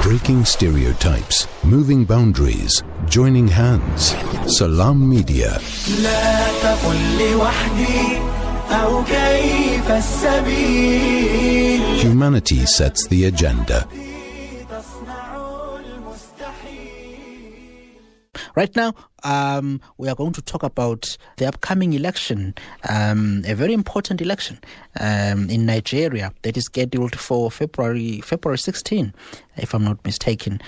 Breaking stereotypes, moving boundaries, joining hands. Salam Media. لا تقل لوحدي أو كيف السبيل. Humanity sets the agenda. Right now, we are going to talk about the upcoming election, a very important election in Nigeria that is scheduled for February 16, if I'm not mistaken.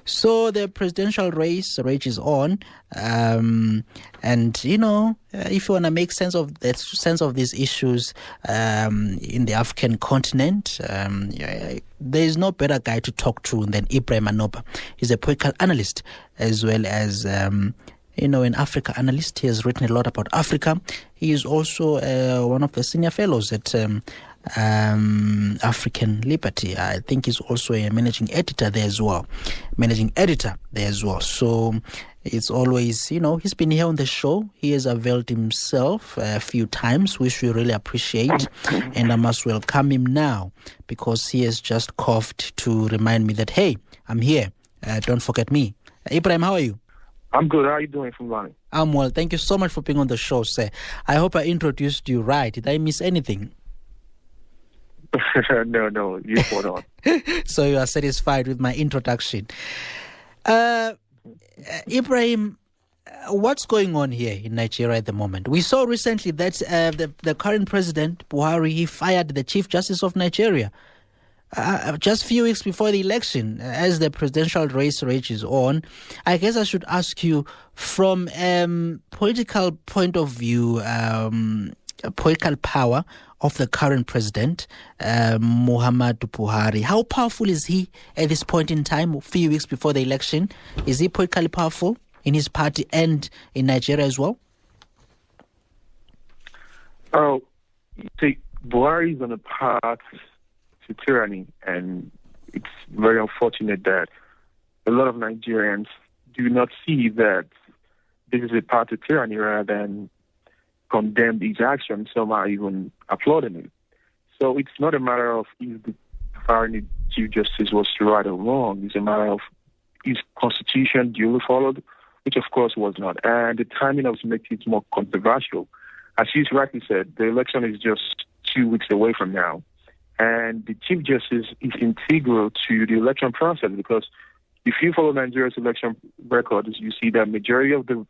So the presidential race rages on, and if you want to make sense of these issues in the African continent, there is no better guy to talk to than Ibrahim Anoba. He's a political analyst as well as an Africa analyst. He has written a lot about Africa. He is also one of the senior fellows at African Liberty. I think he's also a managing editor there as well. So it's always, he's been here on the show. He has availed himself a few times, which we really appreciate. And I must welcome him now because he has just coughed to remind me that, hey, I'm here. Don't forget me. Ibrahim, how are you? I'm good. How are you doing, Phumlani? I'm well. Thank you so much for being on the show, sir. I hope I introduced you right. Did I miss anything? No, you spot on. So you are satisfied with my introduction. Ibrahim, what's going on here in Nigeria at the moment? We saw recently that the current president, Buhari, he fired the Chief Justice of Nigeria. Just a few weeks before the election, as the presidential race rages on, I guess I should ask you from political point of view, political power of the current president, Muhammadu Buhari. How powerful is he at this point in time, a few weeks before the election? Is he politically powerful in his party and in Nigeria as well? Oh, see, Buhari is on a path to tyranny, and it's very unfortunate that a lot of Nigerians do not see that this is a path to tyranny rather than condemn his actions, some are even applauding it. So it's not a matter of if the firing Chief Justice was right or wrong. It's a matter of is constitution duly followed, which of course was not. And the timing of making it more controversial. As you rightly said, the election is just 2 weeks away from now. And the Chief Justice is integral to the election process because if you follow Nigeria's election records, you see that majority of the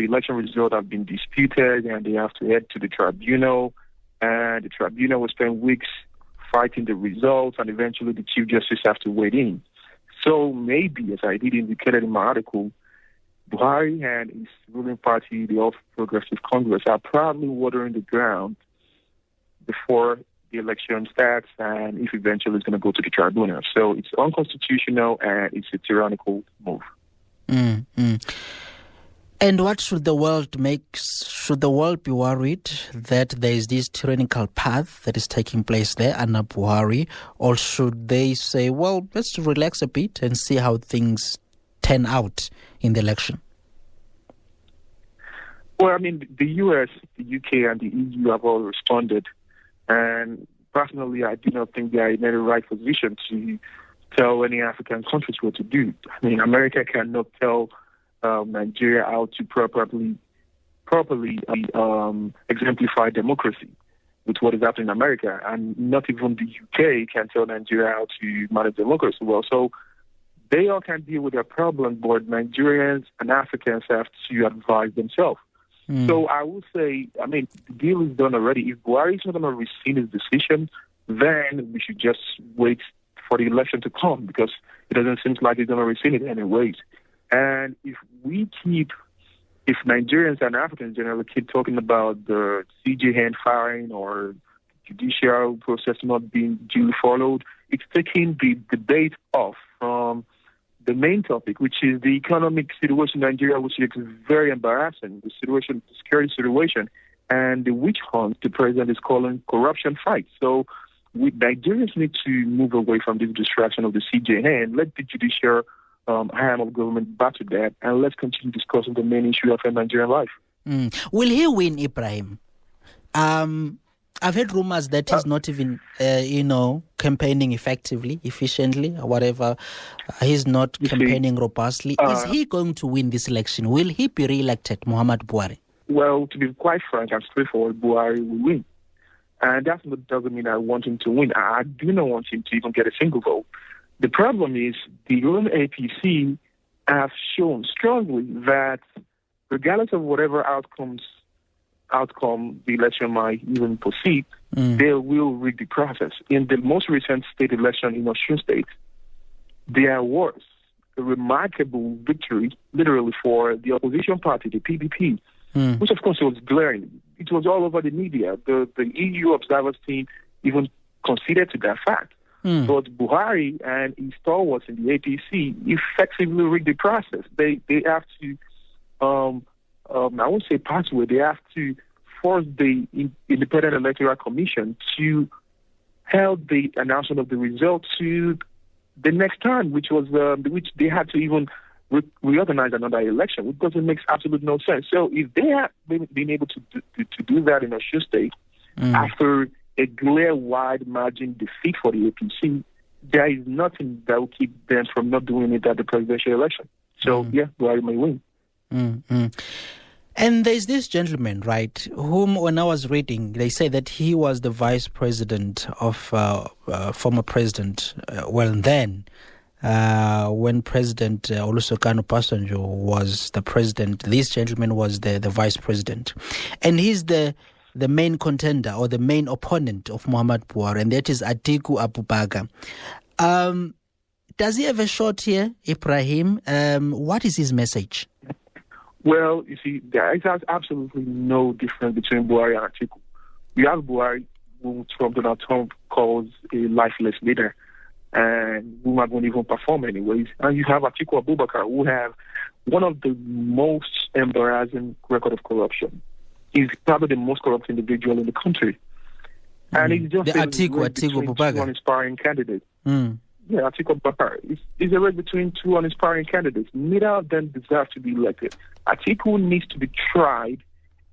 election results have been disputed and they have to head to the tribunal. And the tribunal will spend weeks fighting the results and eventually the Chief Justice has to weigh in. So maybe, as I did indicated in my article, Buhari and his ruling party, the All Progressive Congress, are probably watering the ground before the election starts and if eventually it's going to go to the tribunal. So it's unconstitutional and it's a tyrannical move. And what should the world make? Should the world be worried that there is this tyrannical path that is taking place there under Buhari? Or should they say, well, let's relax a bit and see how things turn out in the election? Well, I mean, the US, the UK, and the EU have all responded. And personally, I do not think they are in any right position to tell any African countries what to do. I mean, America cannot tell Nigeria how to properly exemplify democracy with what is happening in America. And not even the UK can tell Nigeria how to manage democracy well. So they all can deal with their problem, but Nigerians and Africans have to advise themselves. So I would say, I mean, the deal is done already. If Buhari is not going to rescind his decision, then we should just wait for the election to come because it doesn't seem like he's going to rescind it anyways. And if Nigerians and Africans generally keep talking about the CJ hand firing or judicial process not being duly followed, it's taking the debate off from the main topic, which is the economic situation in Nigeria, which is very embarrassing, the security situation, and the witch hunt the president is calling corruption fight. So Nigerians need to move away from this distraction of the CJ hand, let the judicial arm of government battle that, and let's continue discussing the main issue of Nigerian life. Will he win, Ibrahim? I've heard rumors that he's not even, campaigning efficiently, or whatever. He's not campaigning robustly. Is he going to win this election? Will he be re-elected, Muhammad Buhari? Well, to be quite frank and straightforward, Buhari will win. And that doesn't mean I want him to win. I do not want him to even get a single vote. The problem is the own APC have shown strongly that regardless of whatever outcome the election might even proceed, they will rig the process. In the most recent state election in Osun State, there was a remarkable victory, literally, for the opposition party, the PDP, which of course was glaring. It was all over the media. The EU observers team even conceded to that fact. But Buhari and his stalwarts in the APC effectively rigged the process. They have to, I won't say pathway, they have to force the Independent Electoral Commission to held the announcement of the results to the next time, which they had to even reorganize another election, which makes absolute no sense. So if they have been able to do that in Osun State after a glare-wide margin defeat for the APC, there is nothing that will keep them from not doing it at the presidential election. So, Buhari may win. And there's this gentleman, right, whom when I was reading, they say that he was the vice president of former president, when President Olusegun Obasanjo was the president, this gentleman was the vice president. And he's the main contender or the main opponent of Muhammad Buhari, and that is Atiku Abubakar. Does he have a shot here, Ibrahim? What is his message? Well, you see, there is absolutely no difference between Buhari and Atiku. We have Buhari, whom Donald Trump calls a lifeless leader, and who won't even perform anyways. And you have Atiku Abubakar, who have one of the most embarrassing record of corruption. He's probably the most corrupt individual in the country. And he's just Atiku Abubakar, two uninspiring candidates. Yeah, Atiku Abubakar. It's a race between two uninspiring candidates. Neither of them deserve to be elected. Atiku needs to be tried,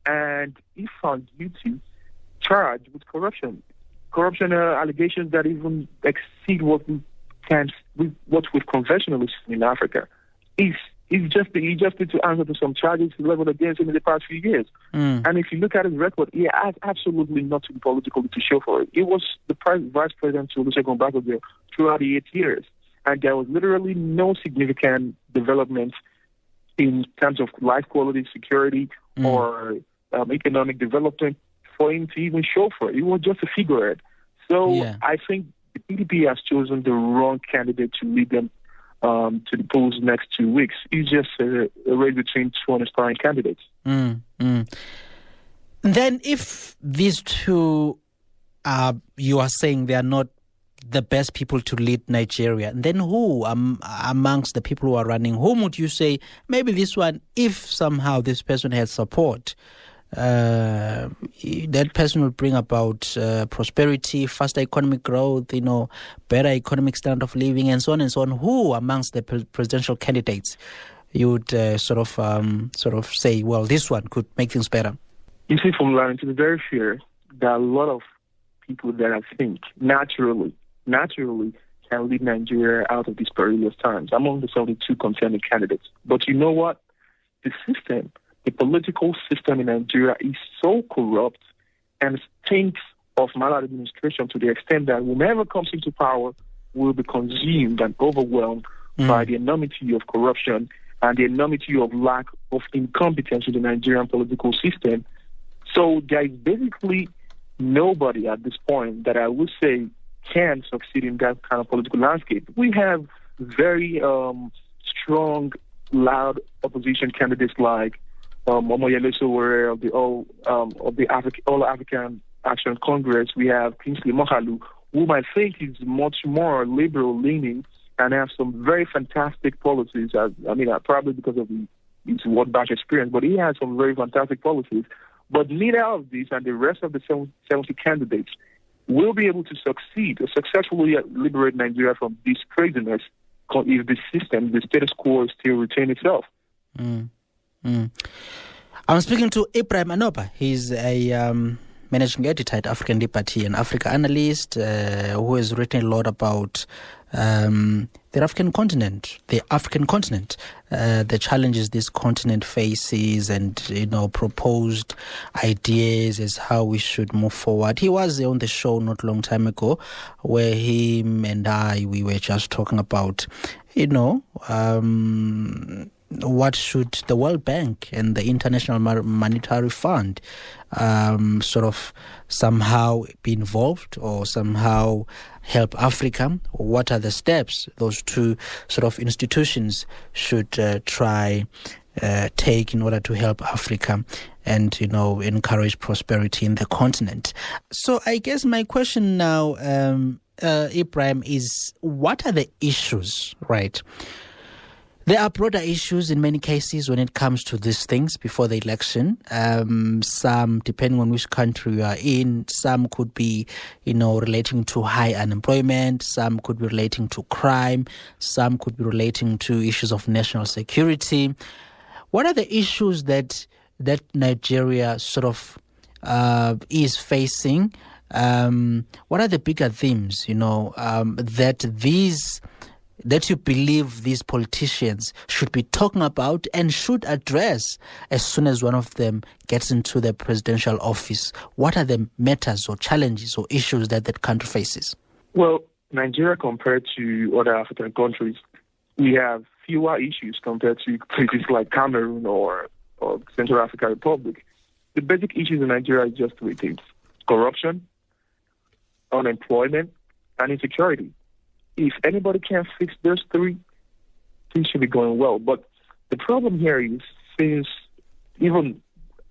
and if found guilty, charged with corruption. Corruption allegations that even exceed what we've conventionally seen in Africa. He just needs to answer to some charges leveled against him in the past few years. And if you look at his record, he has absolutely nothing political to show for it. He was the vice president to Olusegun Obasanjo throughout the 8 years, and there was literally no significant development in terms of life quality, security, or economic development for him to even show for it. He was just a figurehead. So I think the PDP has chosen the wrong candidate to lead them to the polls next 2 weeks. It's just a race between two uninspiring candidates. Then if these two, you are saying they are not the best people to lead Nigeria, then who amongst the people who are running, whom would you say, maybe this one, if somehow this person has support, that person will bring about prosperity, faster economic growth, better economic standard of living, and so on and so on. Who amongst the presidential candidates you would sort of say, well, this one could make things better? You see, Phumlani, to be very fair, there are a lot of people that I think naturally can lead Nigeria out of these perilous times among the 72 contending candidates. But you know what? The political system in Nigeria is so corrupt and stinks of maladministration to the extent that whomever comes into power will be consumed and overwhelmed by the enormity of corruption and the enormity of lack of incompetence in the Nigerian political system. So there is basically nobody at this point that I would say can succeed in that kind of political landscape. We have very strong, loud opposition candidates like Momoyele Sowore of the All African Action Congress. We have Kingsley Moghalu, whom I think is much more liberal-leaning and have some very fantastic policies. Probably because of his World Bank experience, but he has some very fantastic policies. But neither of these and the rest of the 70 candidates will be able to succeed or successfully liberate Nigeria from this craziness if the status quo still retain itself. I'm speaking to Ibrahim Anoba. He's a managing editor at African Liberty, an Africa analyst who has written a lot about the African continent, the challenges this continent faces, and proposed ideas as how we should move forward. He was on the show not long time ago, where him and we were just talking about, what should the World Bank and the International Monetary Fund sort of somehow be involved or somehow help Africa? What are the steps those two sort of institutions should try take in order to help Africa and encourage prosperity in the continent? So I guess my question now, Ibrahim, is what are the issues, right? There are broader issues in many cases when it comes to these things before the election. Some, depending on which country you are in, some could be, relating to high unemployment. Some could be relating to crime. Some could be relating to issues of national security. What are the issues that Nigeria sort of is facing? What are the bigger themes, that you believe these politicians should be talking about and should address as soon as one of them gets into the presidential office? What are the matters or challenges or issues that country faces? Well, Nigeria, compared to other African countries, we have fewer issues compared to places like Cameroon or Central African Republic. The basic issues in Nigeria are just three things: corruption, unemployment, and insecurity. If anybody can fix those three, things should be going well. But the problem here is, since even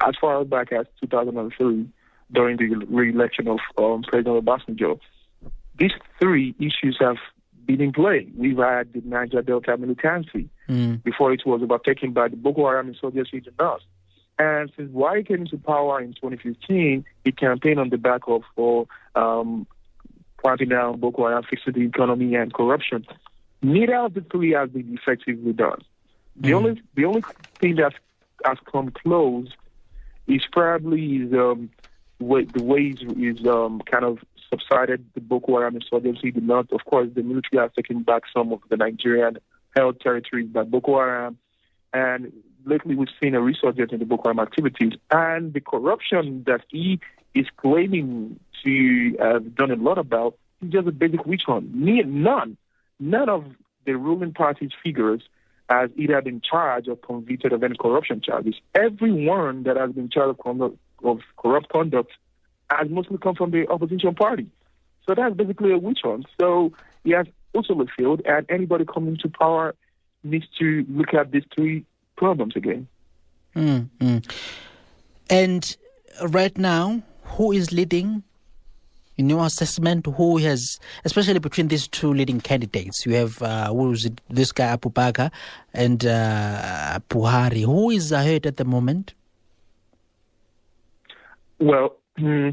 as far back as 2003, during the re-election of President Obasanjo, these three issues have been in play. We've had the Niger Delta militancy. Before it was overtaken by the Boko Haram insurgency in the north. And since Buhari came into power in 2015, he campaigned on the back of clamping down Boko Haram, fixing the economy and corruption. Neither of the three has been effectively done. The only thing that has come close is probably the way is kind of subsided the Boko Haram insurgency. The north, of course, the military has taken back some of the Nigerian held territories by Boko Haram, and lately we've seen a resurgence in the Boko Haram activities. And the corruption that he is claiming to have done a lot about is just a basic witch hunt. None of the ruling party's figures has either been charged or convicted of any corruption charges. Everyone that has been charged of corrupt conduct has mostly come from the opposition party. So that's basically a witch hunt. So he has also failed, and anybody coming to power needs to look at these three problems again. And right now, who is leading? In your assessment, who has, especially between these two leading candidates, you have this guy Abubakar and Buhari. Who is ahead at the moment? Well, the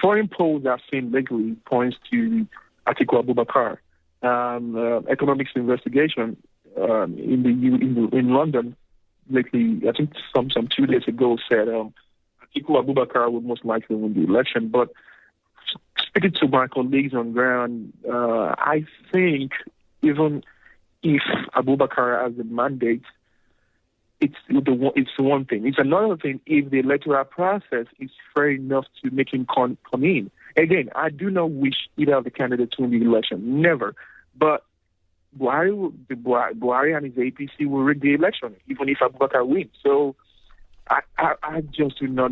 foreign polls I've seen lately points to Atiku Abubakar. Economics investigation in London lately, I think some 2 days ago, said Atiku Abubakar would most likely win the election. But speaking to my colleagues on ground, I think even if Abubakar has a mandate, it's one thing. It's another thing if the electoral process is fair enough to make him come in. Again, I do not wish either of the candidates to win the election. Never. But Buhari and his APC will rig the election, even if Abubakar wins. So I just do not.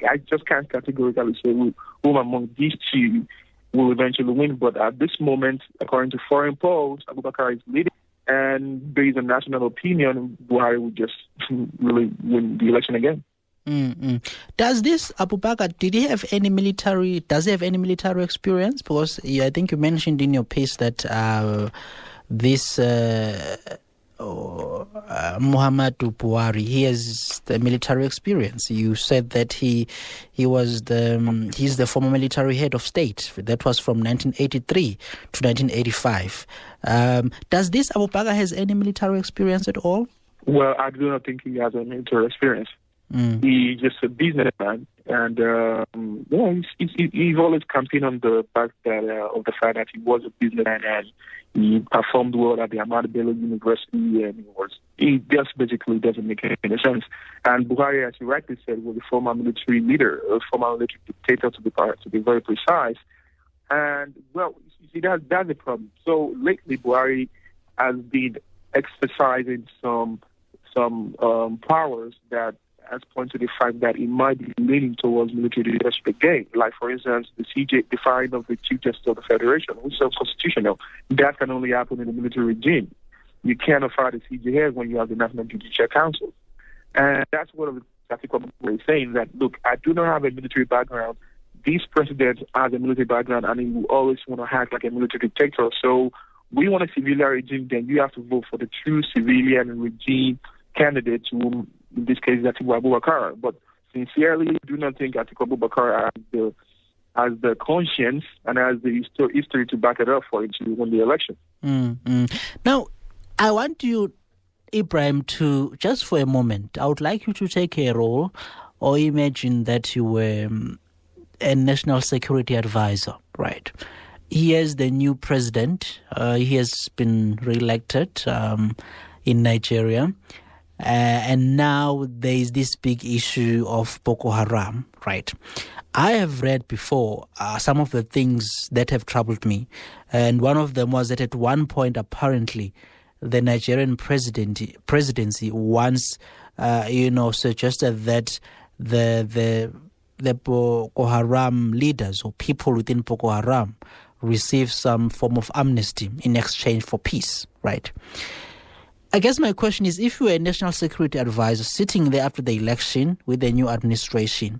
I just can't categorically say who among these two will eventually win. But at this moment, according to foreign polls, Abubakar is leading. And based on national opinion, Buhari would just really win the election again. Does this Abubakar, does he have any military experience? Because I think you mentioned in your piece that this Muhammadu Buhari, he has the military experience. You said that he's the former military head of state. That was from 1983 to 1985. Does this Abubakar has any military experience at all? Well, I do not think he has a military experience. Mm. He's just a businessman, and he's always campaigned on the fact that of the fact that he was a businessman and he performed well at the Ahmadu Bello University, and he just basically doesn't make any sense. And Buhari, as you rightly said, was a former military leader, a former military dictator to be very precise. And well, you see, that's the problem. So lately, Buhari has been exercising some powers that has pointed to the fact that it might be leaning towards military leadership again. Like, for instance, the CJ, the firing of the Chief Justice of the Federation, which is unconstitutional. That can only happen in a military regime. You can't fire the CJA when you have the National Judicial Council. And that's what Atiku is saying, that, look, I do not have a military background. This president has a military background, and he will always want to act like a military dictator. So we want a civilian regime, then you have to vote for the true civilian regime candidate, whom in this case is Atiku Abubakar. But sincerely, I do not think Atiku Abubakar has the conscience and has the history to back it up for him to win the election. Mm-hmm. Now, I want you, Ibrahim, to, just for a moment, I would like you to take a role, or imagine that you were a national security advisor, right? He is the new president. He has been re-elected in Nigeria. And now there is this big issue of Boko Haram, right? I have read before some of the things that have troubled me. And one of them was that at one point, apparently, the Nigerian presidency once, suggested that the Boko Haram leaders or people within Boko Haram receive some form of amnesty in exchange for peace, right? I guess my question is, if you were a national security advisor sitting there after the election with the new administration,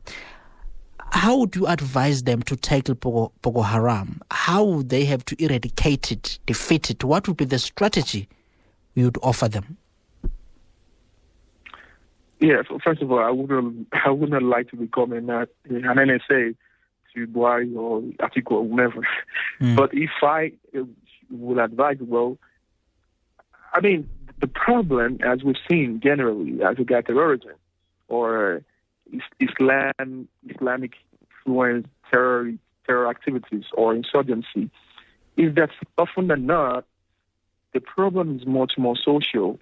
how would you advise them to tackle Boko Haram? How would they have to eradicate it, defeat it? What would be the strategy you would offer them? Yeah, so first of all, I wouldn't like to become an NSA to Buhari or Atiku or whomever. But if I would advise, well, I mean, the problem, as we've seen generally, as regards terrorism or Islamic influenced terror activities or insurgency, is that often than not, the problem is much more social.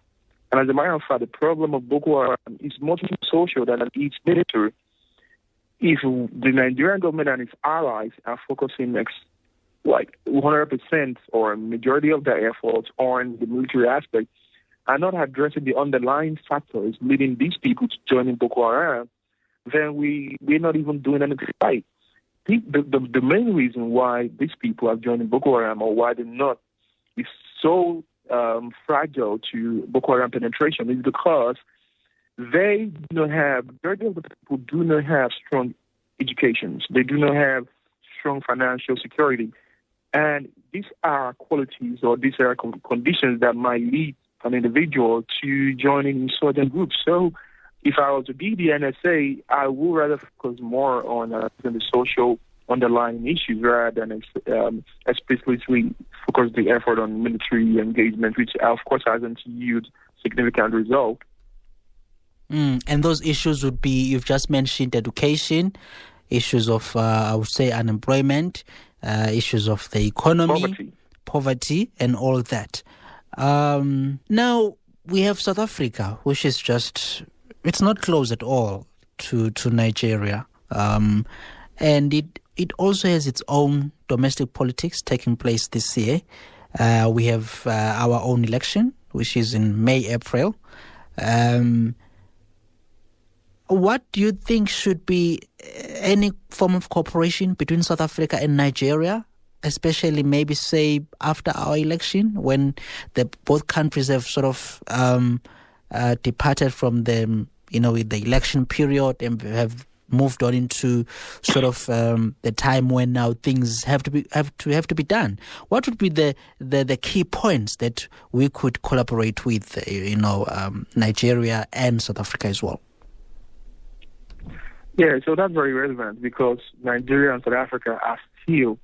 And as a matter of fact, the problem of Boko Haram is much more social than its military. If the Nigerian government and its allies are focusing like 100% or a majority of their efforts on the military aspect, are not addressing the underlying factors leading these people to joining Boko Haram, then we're not even doing anything right. The main reason why these people are joining Boko Haram, or why they're not, is so fragile to Boko Haram penetration, is because they do not have, majority of the people do not have strong educations. They do not have strong financial security. And these are qualities, or these are conditions that might lead an individual to joining insurgent groups. So if I was to be the NSA, I would rather focus more on the social underlying issues rather than explicitly focus the effort on military engagement, which of course hasn't yielded significant result. And those issues would be, you've just mentioned education, issues of, I would say, unemployment, issues of the economy, poverty and all that. Now, we have South Africa, which is just, it's not close at all to Nigeria. And it also has its own domestic politics taking place this year. We have our own election, which is in May, April. What do you think should be any form of cooperation between South Africa and Nigeria, especially maybe, say, after our election, when both countries have sort of departed from the election period and have moved on into sort of the time when now things have to be done? What would be the key points that we could collaborate with, Nigeria and South Africa as well? Yeah, so that's very relevant because Nigeria and South Africa are still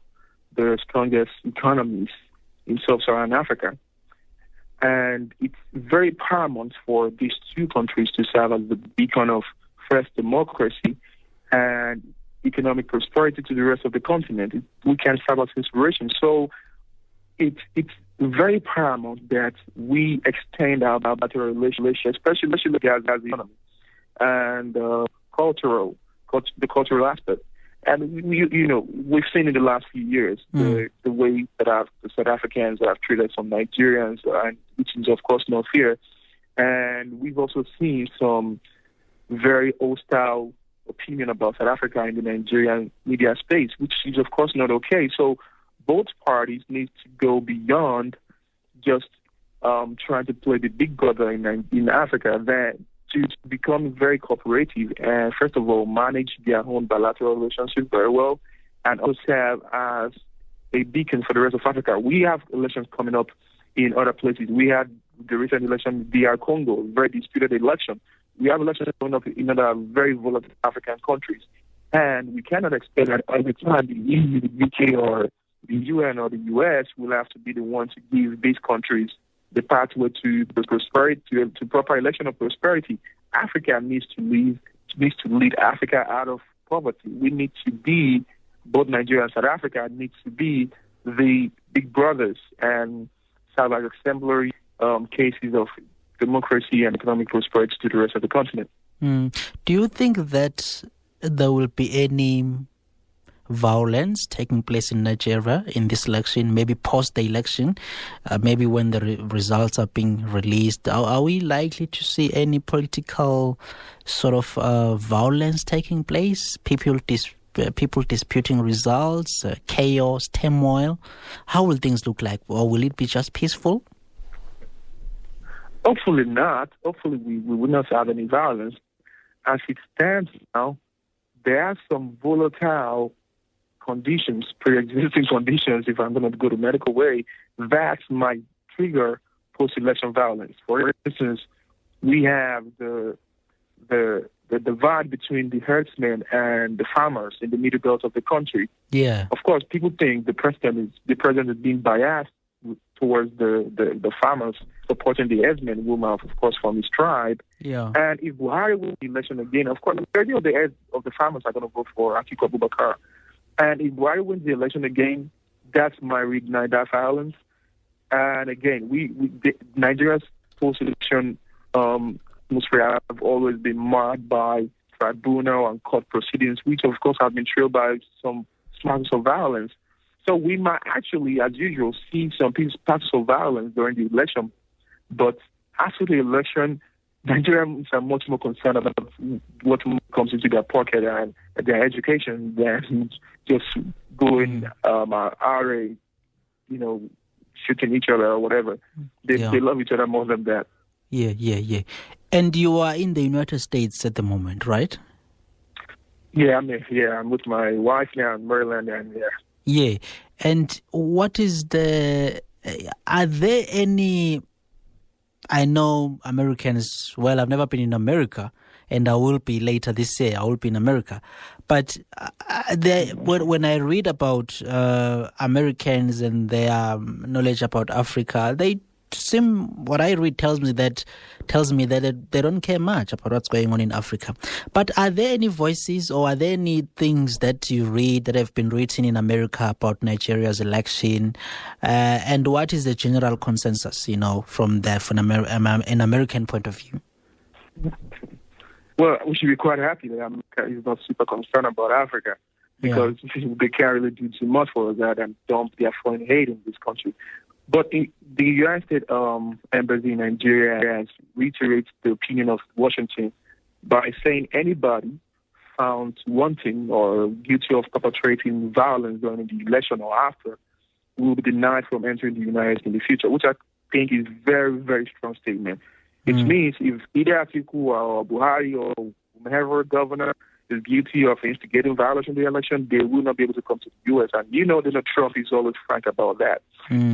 the strongest economies in sub-Saharan Africa. And it's very paramount for these two countries to serve as the beacon of first democracy and economic prosperity to the rest of the continent. We can serve as inspiration. So it's very paramount that we extend our bilateral relations, especially as the economy and the cultural aspect. And we've seen in the last few years the way that the South Africans have treated some Nigerians, which is of course not fair. And we've also seen some very hostile opinion about South Africa in the Nigerian media space, which is of course not okay. So both parties need to go beyond just trying to play the big brother in Africa, that to become very cooperative and first of all manage their own bilateral relationship very well, and also serve as a beacon for the rest of Africa. We have elections coming up in other places. We had the recent election in DR Congo, very disputed election. We have elections coming up in other very volatile African countries. And we cannot expect that every time the EU, the UK, or the UN or the US will have to be the one to give these countries the pathway to prosperity, to proper election of prosperity. Africa needs to lead Africa out of poverty. We need to be, both Nigeria and South Africa needs to be the big brothers and serve as exemplary cases of democracy and economic prosperity to the rest of the continent. Do you think that there will be any violence taking place in Nigeria in this election, maybe post the election, maybe when the results are being released? Are we likely to see any political sort of violence taking place, people disputing results, chaos, turmoil? How will things look like? Or will it be just peaceful? Hopefully not. Hopefully we will not have any violence. As it stands now, there are some volatile conditions, pre-existing conditions, if I'm going to go the medical way, that might trigger post-election violence. For instance, we have the divide between the herdsmen and the farmers in the middle belt of the country. Yeah. Of course, people think the president is being biased towards the farmers, supporting the herdsmen, whom of course from his tribe. Yeah. And if Buhari wins the election again, of course, the majority of the heads of the farmers are going to vote for Atiku Abubakar. And if Buhari wins the election again, that might reignite that violence. And again, Nigeria's post-election atmosphere have always been marked by tribunal and court proceedings, which of course have been trailed by some sparks of violence. So we might actually, as usual, see some sparks of violence during the election. But after the election, Nigerians are much more concerned about what comes into their pocket and their education than just going shooting each other or whatever. They love each other more than that. Yeah. And you are in the United States at the moment, right? Yeah, I'm with my wife now in Maryland, and Yeah. And what is are there any, I know Americans, well, I've never been in America, and I will be later this year, I will be in America. But when I read about Americans and their knowledge about Africa, what I read tells me that they don't care much about what's going on in Africa. But are there any voices or are there any things that you read that have been written in America about Nigeria's election? And what is the general consensus, from an American point of view? Well, we should be quite happy that America is not super concerned about Africa, because they can't really do too much for us and dump their foreign hate in this country. But the United States Embassy in Nigeria has reiterated the opinion of Washington by saying anybody found wanting or guilty of perpetrating violence during the election or after will be denied from entering the United States in the future, which I think is very, very strong statement. It means if either Atiku or Buhari or whomever governor is guilty of instigating violence in the election, they will not be able to come to the U.S. And Donald Trump is always frank about that.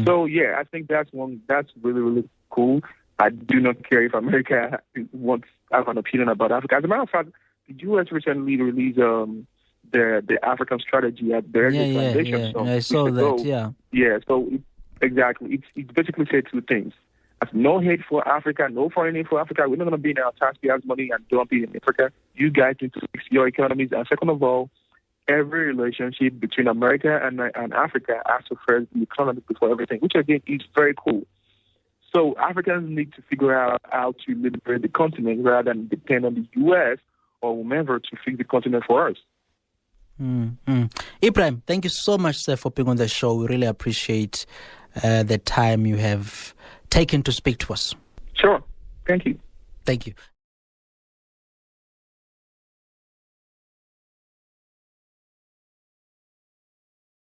So, I think that's really, really cool. I do not care if America wants to have an opinion about Africa. As a matter of fact, the U.S. recently released the African strategy at their foundation. Yeah, I saw that, so exactly. It basically said two things. No hate for Africa, no foreign aid for Africa. We're not going to be in our taxpayers' money and dump it in Africa. You guys need to fix your economies. And second of all, every relationship between America and Africa has to first be economic before everything, which again is very cool. So Africans need to figure out how to liberate the continent rather than depend on the U.S. or whomever to fix the continent for us. Ibrahim, thank you so much, sir, for being on the show. We really appreciate the time you have taken to speak to us. Sure. Thank you. Thank you.